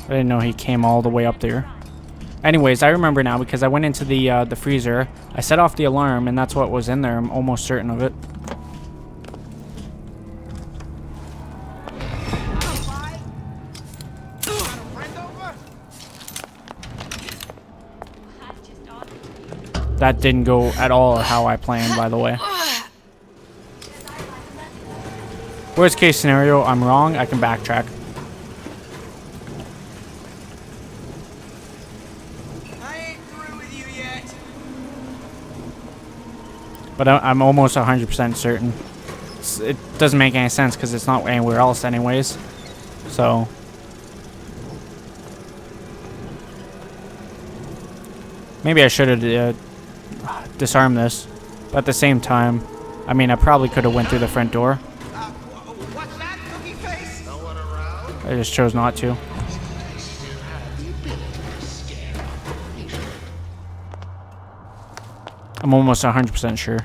I didn't know he came all the way up there. Anyways, I remember now because I went into the freezer. I set off the alarm, and that's what was in there. I'm almost certain of it. That didn't go at all how I planned, by the way. Worst case scenario, I'm wrong. I can backtrack. But I'm almost 100% certain. It doesn't make any sense because it's not anywhere else anyways. So. Maybe I should have disarmed this. But at the same time, I mean, I probably could have went through the front door. What's that, cookie face? No one around? I just chose not to. I'm almost 100% sure.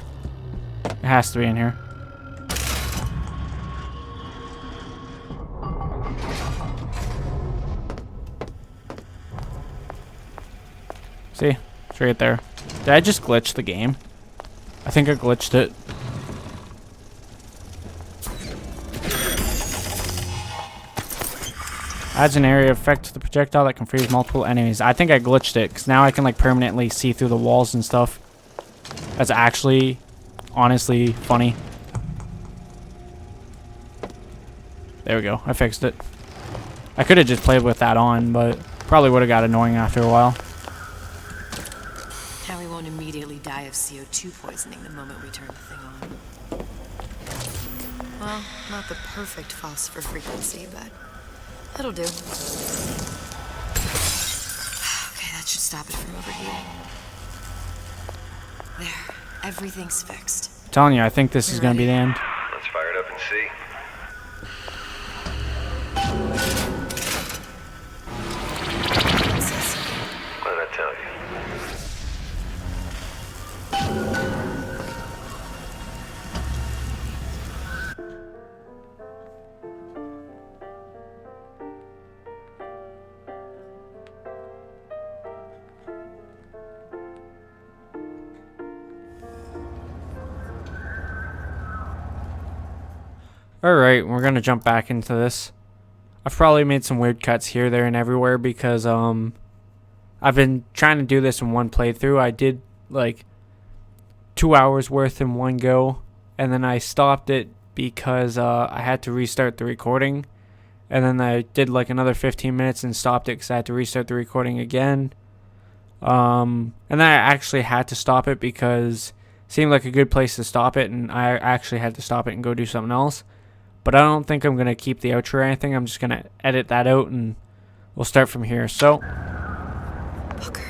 It has to be in here. See? It's right there. Did I just glitch the game? I think I glitched it. Adds an area effect to the projectile that can freeze multiple enemies. I think I glitched it because now I can like permanently see through the walls and stuff. That's actually, honestly, funny. There we go. I fixed it. I could have just played with that on, but probably would have got annoying after a while. Now we won't immediately die of CO2 poisoning the moment we turn the thing on. Well, not the perfect phosphor frequency, but that'll do. Okay, that should stop it from overheating. There, everything's fixed. I'm telling you, I think this is going to be the end. Let's fire it up and see. What did I tell you? Alright, we're going to jump back into this. I've probably made some weird cuts here, there, and everywhere because I've been trying to do this in one playthrough. I did like 2 hours worth in one go, and then I stopped it because I had to restart the recording. And then I did like another 15 minutes and stopped it because I had to restart the recording again. And then I actually had to stop it because it seemed like a good place to stop it, and I actually had to stop it and go do something else. But I don't think I'm going to keep the outro or anything. I'm just going to edit that out and we'll start from here. So, Booker,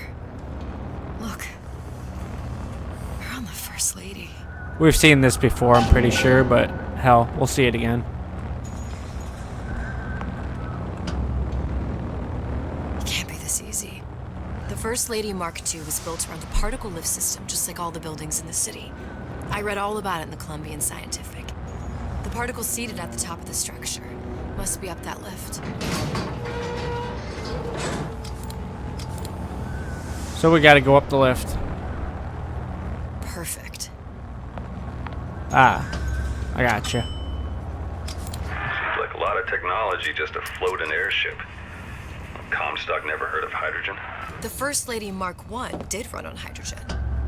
look. We're on the First Lady. We've seen this before, I'm pretty sure, but hell, we'll see it again. It can't be this easy. The First Lady Mark II was built around a particle lift system, just like all the buildings in the city. I read all about it in the Columbian Scientific. The particle's seated at the top of the structure. Must be up that lift. So we gotta go up the lift. Perfect. Ah, I gotcha. Seems like a lot of technology just to float an airship. Comstock never heard of hydrogen. The First Lady Mark I did run on hydrogen,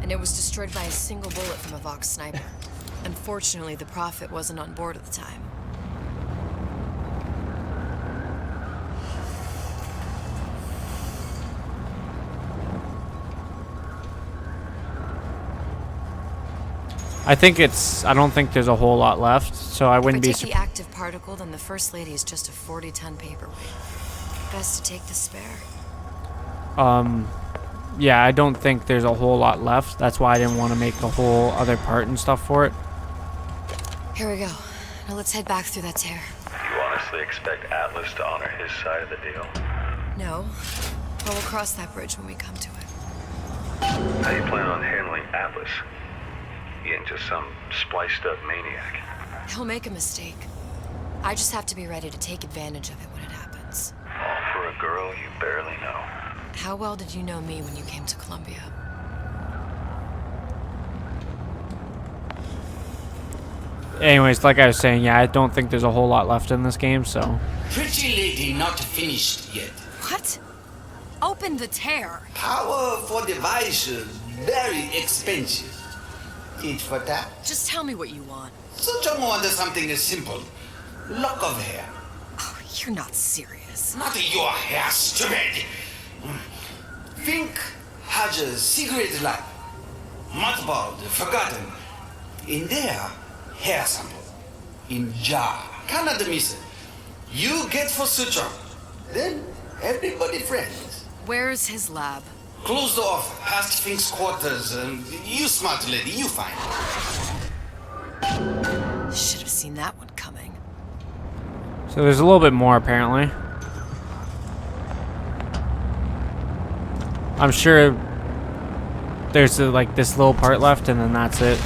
and it was destroyed by a single bullet from a Vox sniper. Unfortunately, the Prophet wasn't on board at the time. I don't think there's a whole lot left, so I wouldn't be If I take the active particle, then the First Lady is just a 40-ton paperweight. Best to take the spare. Yeah, I don't think there's a whole lot left. That's why I didn't want to make a whole other part and stuff for it. Here we go. Now let's head back through that tear. You honestly expect Atlas to honor his side of the deal? No, but we'll cross that bridge when we come to it. How do you plan on handling Atlas? He ain't just some spliced up maniac. He'll make a mistake. I just have to be ready to take advantage of it when it happens. Oh, for a girl you barely know. How well did you know me when you came to Columbia? Anyways, like I was saying, yeah, I don't think there's a whole lot left in this game, so. Pretty lady not finished yet. What? Open the tear. Power for device very expensive. Eat for that. Just tell me what you want. So John wanted something simple. Lock of hair. Oh, you're not serious. Not your hair, stupid. Think has a secret lab. Mothballed, forgotten. In there, hair sample. In jar. Cannot miss it. You get for suture. Then everybody friends. Where's his lab? Closed off, past Fink's quarters. You smart lady, you find. Should have seen that one coming. So there's a little bit more apparently. I'm sure there's like this little part left and then that's it.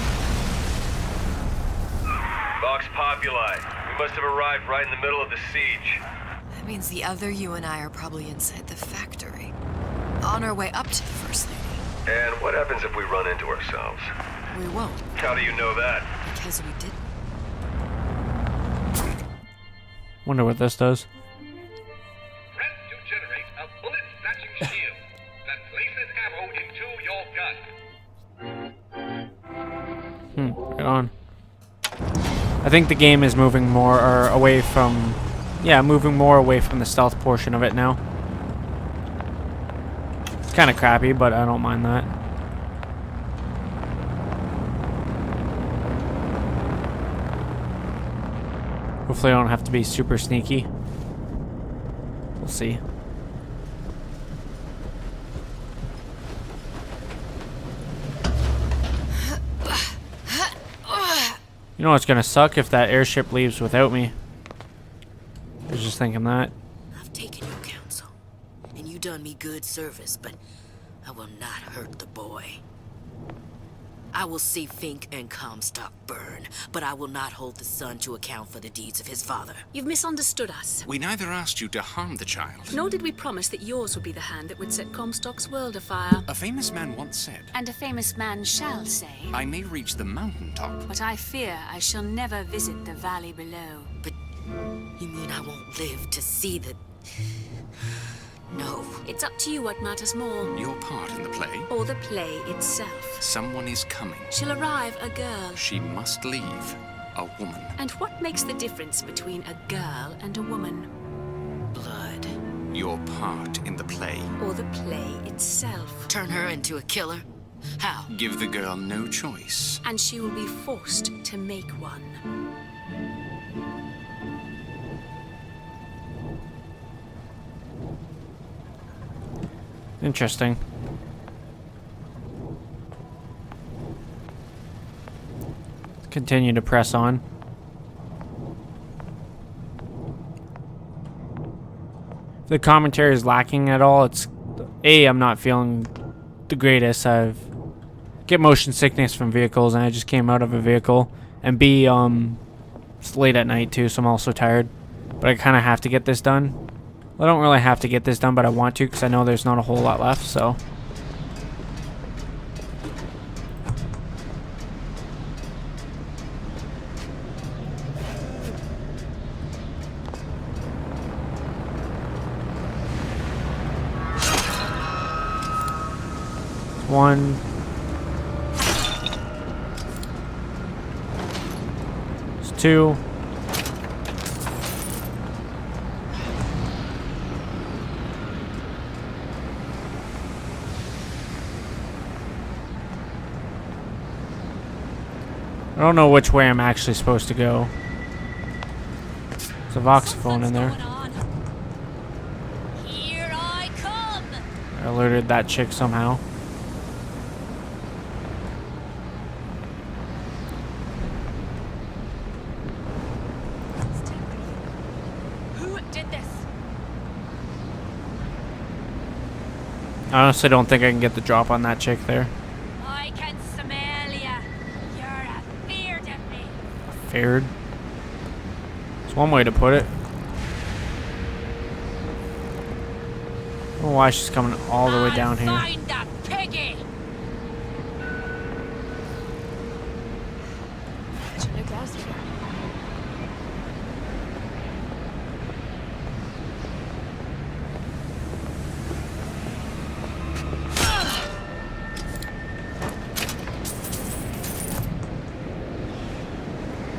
Vox Populi. We must have arrived right in the middle of the siege. That means the other you and I are probably inside the factory. On our way up to the First Lady. And what happens if we run into ourselves? We won't, How do you know that? because we didn't. Wonder what this does. Press to generate a bullet-snatching shield that places ammo into your gun. Right on. I think the game is moving more or away from, moving more away from the stealth portion of it now. It's kind of crappy, but I don't mind that. Hopefully I don't have to be super sneaky. We'll see. You know what's gonna suck if that airship leaves without me. I was just thinking that. I've taken your counsel, and you done me good service, but I will not hurt the boy. I will see Fink and Comstock burn, but I will not hold the son to account for the deeds of his father. You've misunderstood us. We neither asked you to harm the child. Nor did we promise that yours would be the hand that would set Comstock's world afire. A famous man once said, And a famous man shall say, I may reach the mountaintop. but I fear I shall never visit the valley below. But you mean I won't live to see the... No. It's up to you what matters more. Your part in the play. Or the play itself. Someone is coming. She'll arrive a girl. She must leave. A woman. And what makes the difference between a girl and a woman? Blood. Your part in the play. Or the play itself? Turn her into a killer? How? Give the girl no choice. And she will be forced to make one. Interesting. Continue to press on. If the commentary is lacking at all, it's I'm not feeling the greatest. I get motion sickness from vehicles and I just came out of a vehicle, and B, it's late at night too, so I'm also tired, but I kind of have to get this done. I don't really have to get this done, but I want to because I know there's not a whole lot left, so. One. It's two. I don't know which way I'm actually supposed to go. There's a voxophone in there. Here I come. I alerted that chick somehow. Who did this? I honestly don't think I can get the drop on that chick there. I can smell ya. You're afeard of me. Feared. It's one way to put it. don't know why she's coming all the way down here. Find that piggy. Look out here.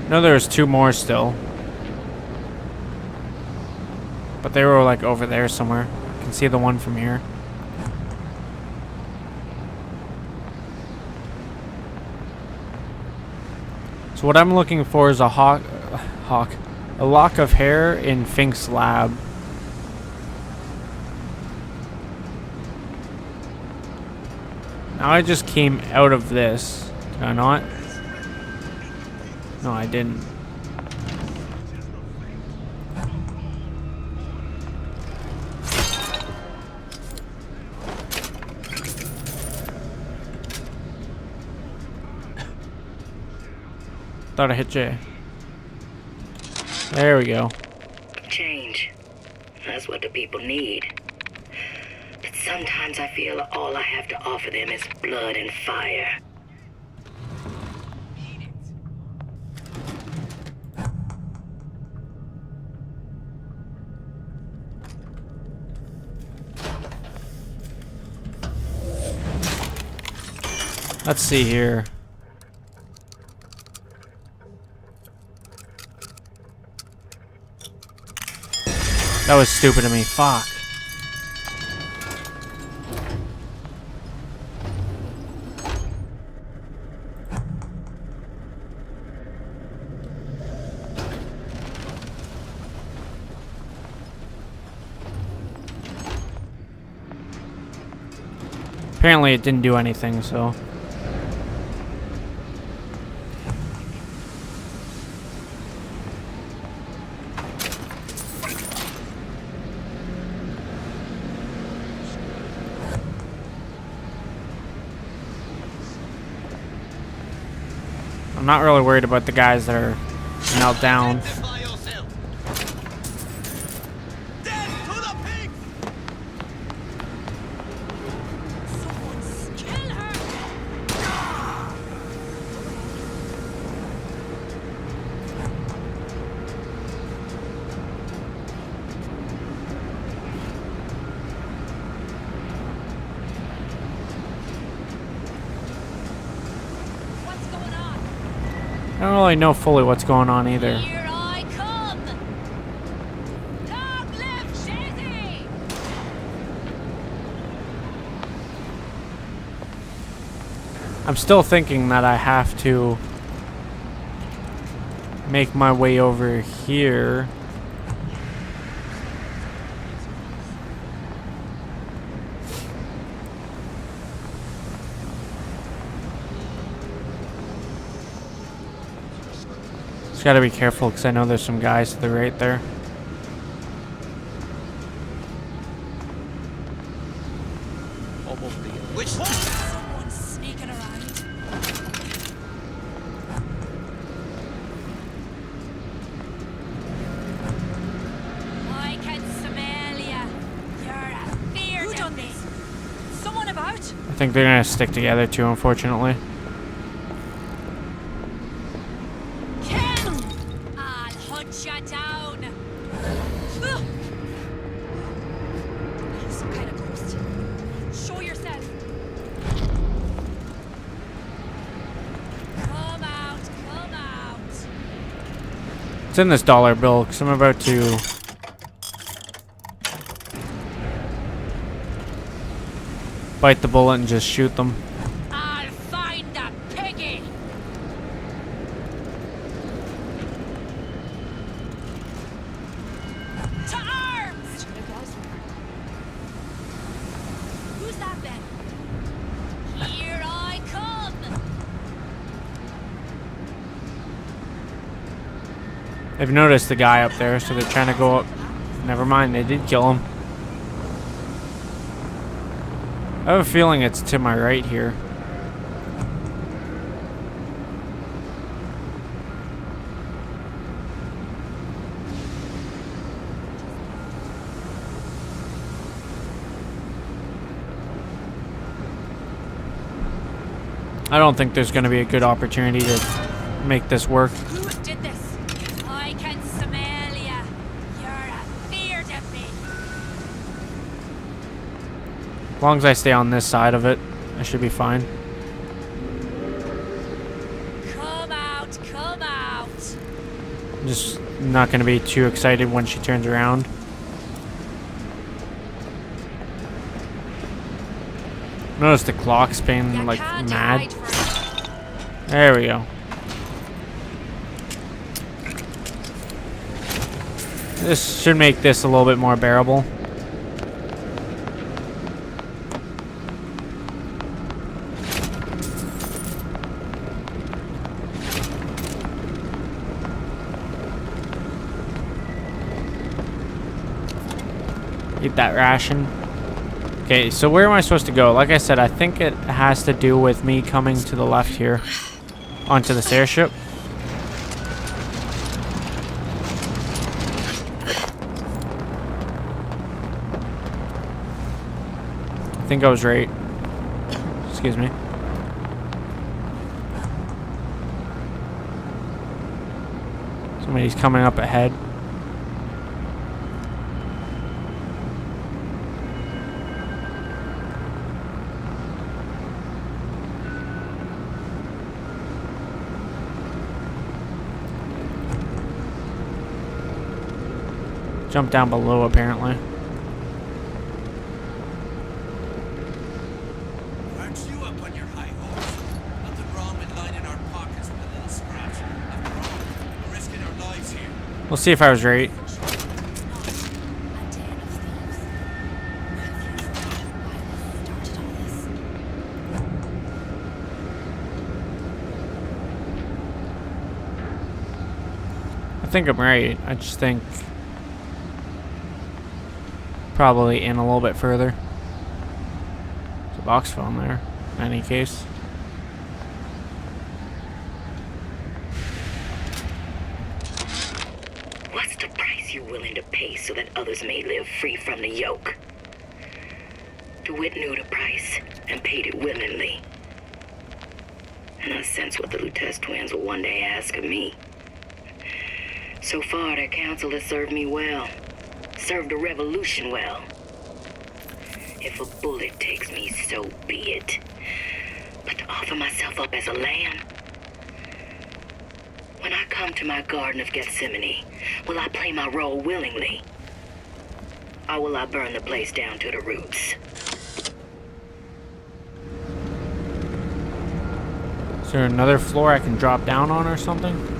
No, there's two more still. But they were like over there somewhere. You can see the one from here. So what I'm looking for is a a lock of hair in Fink's lab. Now I just came out of this. Did I not? No, I didn't. Thought I hit J. There we go. Change. That's what the people need. But sometimes I feel all I have to offer them is blood and fire. Let's see here. That was stupid of me. Fuck. Apparently it didn't do anything, so... I'm not really worried about the guys that are knelt down. I don't really know fully what's going on either. Here I come. Long live Shazzy. I'm still thinking that I have to make my way over here. Just gotta be careful because I know there's some guys to the right there. Which one? Someone's sneaking around. I can smell ya. You're a fear. Who done this? Someone about? I think they're gonna stick together too, unfortunately. I'll hunt ya down. Some kind of ghost. Show yourself. Come out, come out. It's in this dollar bill because I'm about to bite the bullet and just shoot them. I'll find that piggy. To arms! Who's that then? Here I come! They've noticed the guy up there, so they're trying to go up. Never mind, they did kill him. I have a feeling it's to my right here. I don't think there's going to be a good opportunity to make this work. Who did this? I can smell ya. You're afeard of me. As long as I stay on this side of it, I should be fine. Come out, come out. I'm just not going to be too excited when she turns around. Notice the clock's being You like can't mad. hide from it. There we go. This should make this a little bit more bearable. Eat that ration. Okay, so where am I supposed to go? Like I said, I think it has to do with me coming to the left here onto this airship. I think I was right. Excuse me. Somebody's coming up ahead. Jump down below, apparently. Aren't you up on your high horse? Nothing wrong with lining our pockets with a little scratch. After all, we're risking our lives here. We'll see if I was right. I think I'm right. I just think probably in a little bit further. There's a box phone there, in any case. What's the price you're willing to pay so that others may live free from the yoke? DeWitt knew the price and paid it willingly. And I sense what the Lutez twins will one day ask of me. So far, their counsel has served me well. Served the revolution well. If a bullet takes me, so be it. But to offer myself up as a lamb? When I come to my Garden of Gethsemane, will I play my role willingly? Or will I burn the place down to the roots? Is there another floor I can drop down on or something?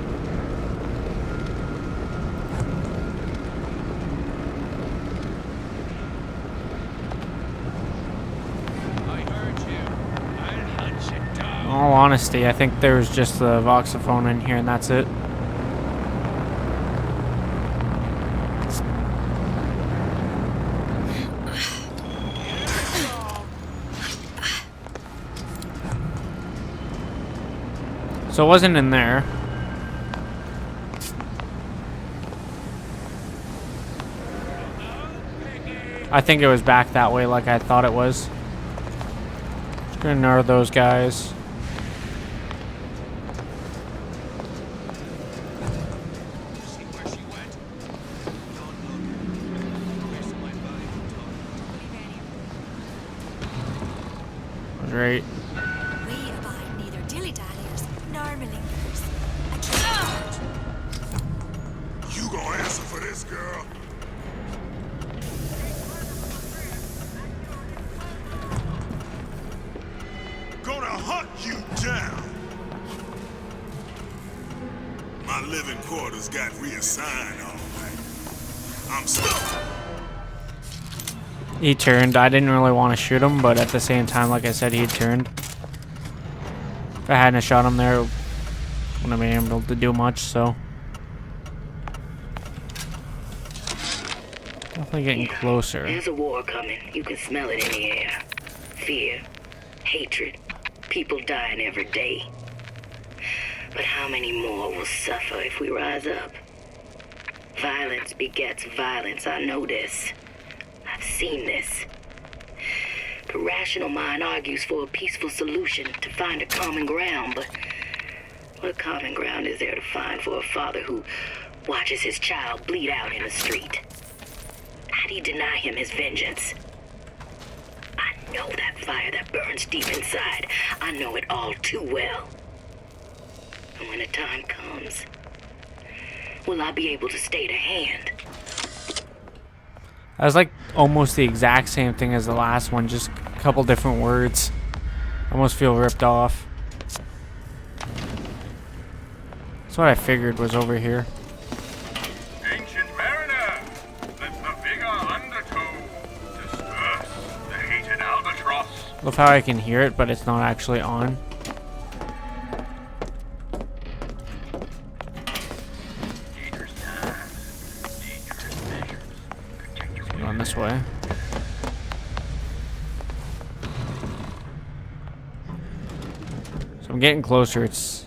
In all honesty, I think there's just the voxophone in here and that's it. So it wasn't in there. I think it was back that way like I thought it was. Just gonna ignore those guys. Right. We abide neither dilly-dalliers nor malingers. You gonna answer for this, girl? Gonna hunt you down. My living quarters got reassigned, all right. I'm stuck. He turned. I didn't really want to shoot him, but at the same time, like I said, he turned. If I hadn't shot him there, wouldn't have been able to do much, so. Definitely getting closer. There's a war coming. You can smell it in the air. Fear, hatred, people dying every day. But how many more will suffer if we rise up? Violence begets violence. I know this. I've seen this. The rational mind argues for a peaceful solution to find a common ground, but what common ground is there to find for a father who watches his child bleed out in the street? How'd he deny him his vengeance? I know that fire that burns deep inside. I know it all too well. And when the time comes, will I be able to stay the hand? That was like almost the exact same thing as the last one, just a couple different words. I almost feel ripped off. That's what I figured was over here. Ancient mariner, let the vigor undertow disperse the hated albatross. Love how I can hear it, but it's not actually on. Going this way. So I'm getting closer. It's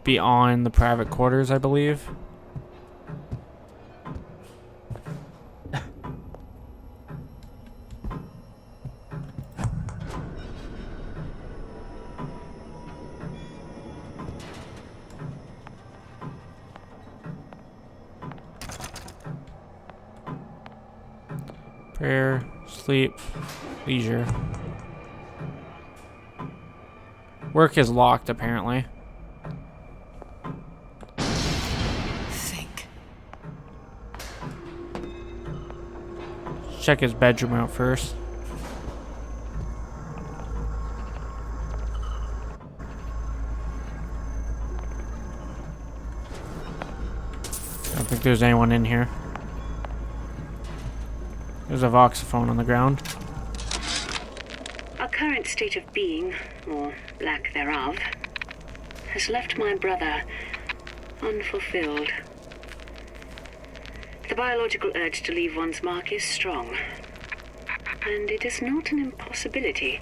beyond the private quarters, I believe. Prayer, sleep, leisure. Work is locked, apparently. Think. Check his bedroom out first. I don't think there's anyone in here. There's a voxophone on the ground. Our current state of being, or lack thereof, has left my brother unfulfilled. The biological urge to leave one's mark is strong, and it is not an impossibility.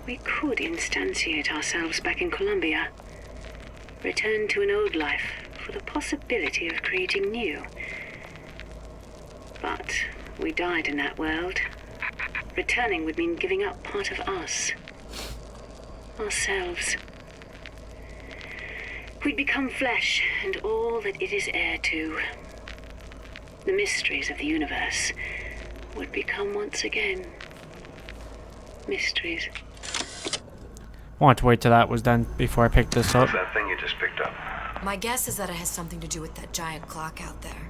We could instantiate ourselves back in Columbia, return to an old life for the possibility of creating new. But we died in that world. Returning would mean giving up part of us. Ourselves. We'd become flesh and all that it is heir to. The mysteries of the universe would become once again mysteries. I want to wait till that was done before I picked this up. What's that thing you just picked up? My guess is that it has something to do with that giant clock out there.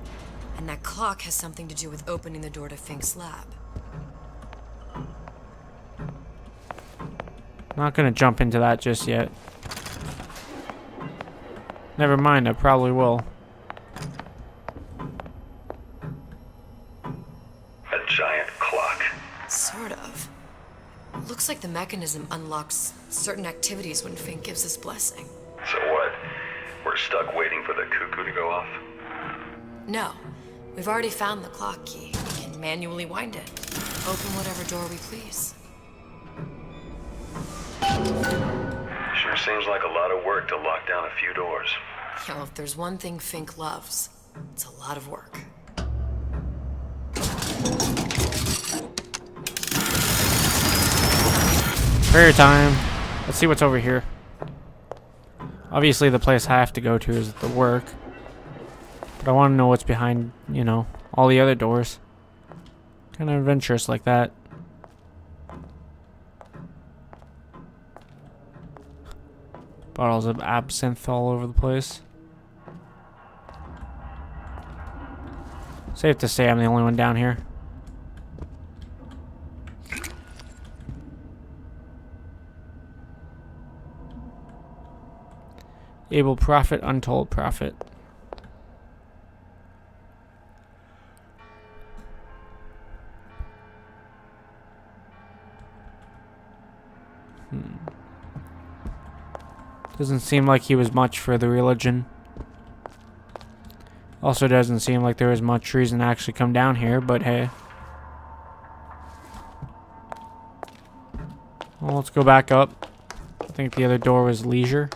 And that clock has something to do with opening the door to Fink's lab. Not gonna jump into that just yet. Never mind, I probably will. A giant clock. Sort of. Looks like the mechanism unlocks certain activities when Fink gives his blessing. So what? We're stuck waiting for the cuckoo to go off? No. We've already found the clock key. We can manually wind it. Open whatever door we please. Sure seems like a lot of work to lock down a few doors. Yo, if there's one thing Fink loves, it's a lot of work. Prayer time. Let's see what's over here. Obviously the place I have to go to is the work. But I want to know what's behind, you know, all the other doors. Kind of adventurous like that. Bottles of absinthe all over the place. Safe to say I'm the only one down here. Able profit, untold profit. Doesn't seem like he was much for the religion. Also doesn't seem like there was much reason to actually come down here, but hey. Well, let's go back up. I think the other door was leisure.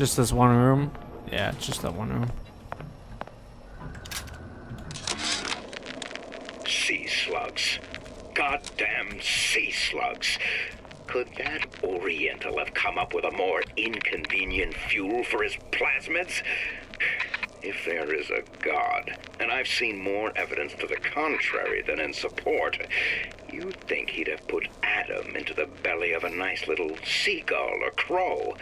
Just this one room? Yeah, it's just that one room. Sea slugs. Goddamn sea slugs. Could that Oriental have come up with a more inconvenient fuel for his plasmids? If there is a God, and I've seen more evidence to the contrary than in support, you'd think he'd have put Adam into the belly of a nice little seagull or crow.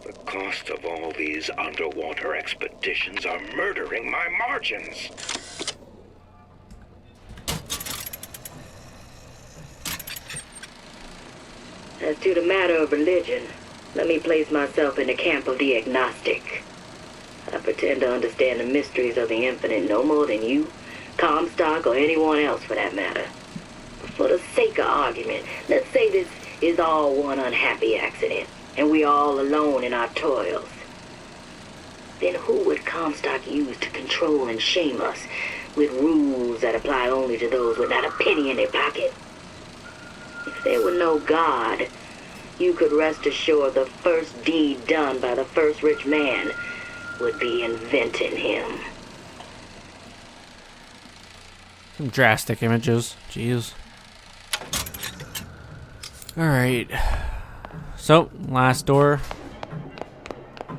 The cost of all these underwater expeditions are murdering my margins. As to the matter of religion, let me place myself in the camp of the agnostic. I pretend to understand the mysteries of the infinite no more than you, Comstock, or anyone else for that matter. But for the sake of argument, let's say this is all one unhappy accident, and we're all alone in our toils. Then who would Comstock use to control and shame us with rules that apply only to those with not a penny in their pocket? If there were no God, you could rest assured the first deed done by the first rich man would be inventing him. Some drastic images. Jeez. Alright. So, last door.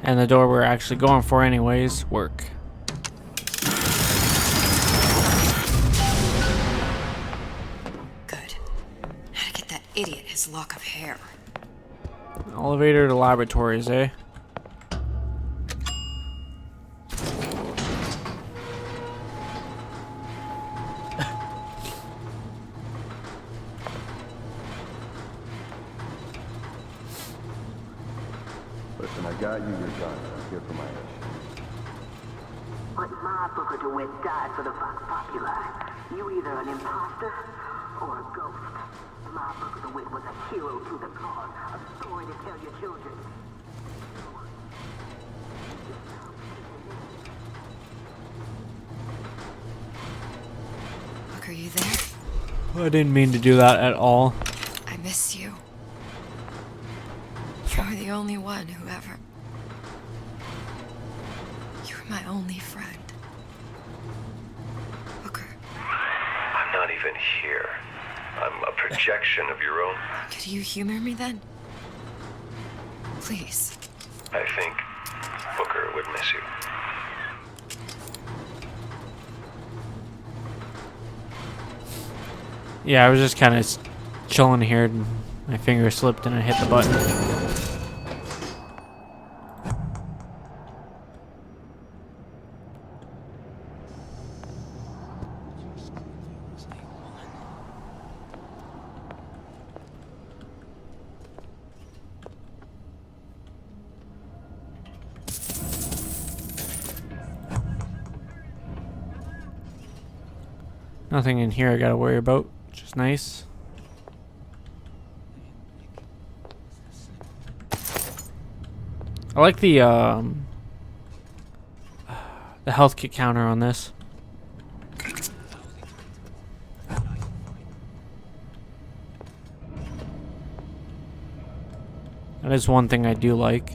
And the door we're actually going for anyways. Work. Good. How to get that idiot his lock of hair. Elevator to laboratories, eh? Listen, I got you your gun. I'm here for my mission. But my Booker DeWitt died for the Vox Populi. You either an imposter or a ghost. My Booker DeWitt was a hero to the cause, a story to tell your children. Look, are you there? I didn't mean to do that at all. I miss you. You're the only one who ever... You're my only friend. Booker. I'm not even here. I'm a projection of your own. Could you humor me then? Please. I think Booker would miss you. Yeah, I was just kind of chilling here and my finger slipped and I hit the button. Nothing in here I gotta worry about, which is nice. I like the health kit counter on this. That is one thing I do like.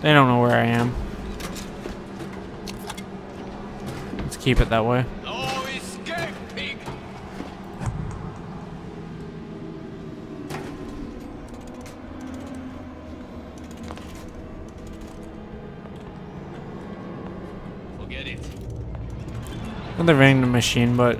They don't know where I am. Let's keep it that way. No escape, pig! Forget it. Another vending machine, but